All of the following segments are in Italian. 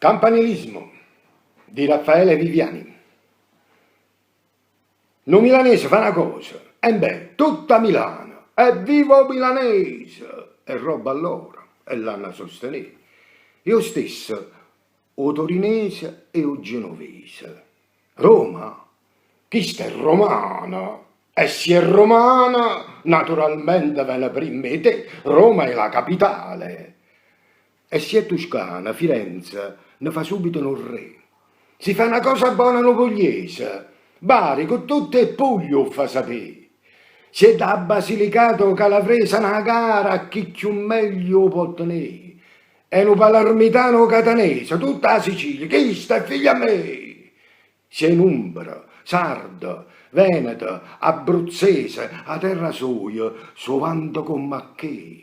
Campanilismo di Raffaele Viviani. No milanese fa una cosa, e beh, tutta Milano, e vivo milanese, e roba allora, e l'hanno sostenuto. Io stesso, o torinese e o genovese. Roma? Chi sta è romana? E se è romana, naturalmente viene prima di te, Roma è la capitale. E se è toscana, Firenze ne fa subito un re. Si fa una cosa buona no pugliese, Bari con tutto il Puglio fa sapere. Se da Basilicato Calabrese una gara a chi più meglio può tenere. E un palermitano catanese, tutta la Sicilia, chi sta figlia a me? Se in Umbra, Sardo, Veneto, Abruzzese, a terra sua, sovando con macché.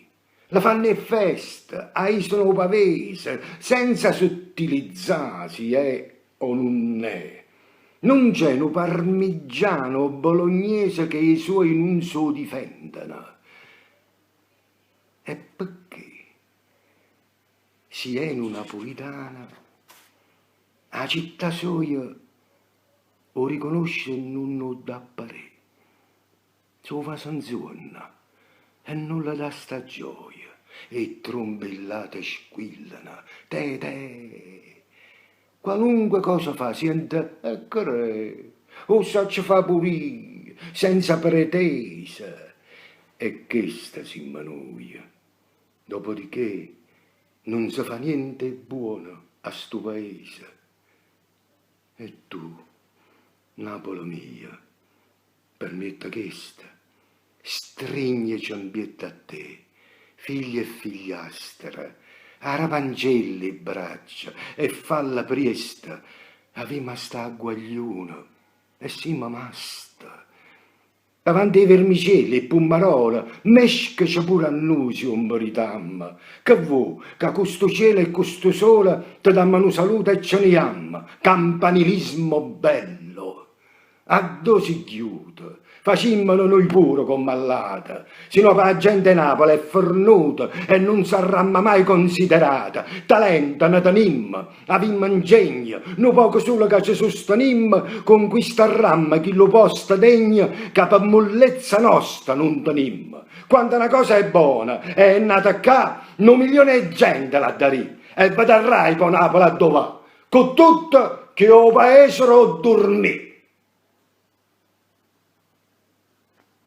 La fanno in festa, a Isola Pavese, senza sottilizzarsi, o non è. Non c'è un parmigiano bolognese che i suoi non so difendano. E perché? Si è in una napolitana, la città sua o riconosce non da parere. So fa sanzonna e non la dà sta gioia. E trombellate squillano, te. Qualunque cosa fa, sente, o sa ci fa pulire, senza pretese. E questa si immanuia. Dopodiché non si fa niente buono a sto paese. E tu, Napoli mia, permetta questa, stringe ciambietta a te, figlia e figliastra, arapangelli braccia e falla priesta, avima sta a guagliuno e sima masta. Davanti ai vermicelli e pummarola, mescaci pure annusi un boritamma, che vuoi, che questo cielo e questo sole ti dammo un saluto e ce ne amma, campanilismo bello. A dove si chiude? Facimmelo noi pure con mallata, sino che la gente Napoli è fornuta e non sarà mai considerata. Talento ne tenimmo, avimmo ingegno, non poco solo che ci sostenimmo con questa ramma chi lo posta degno che per mollezza nostra non tenimmo. Quando una cosa è buona e è nata qua, 1 milione di gente la darì e vedrai poi Napoli a dove va, con tutto che o paese dormì.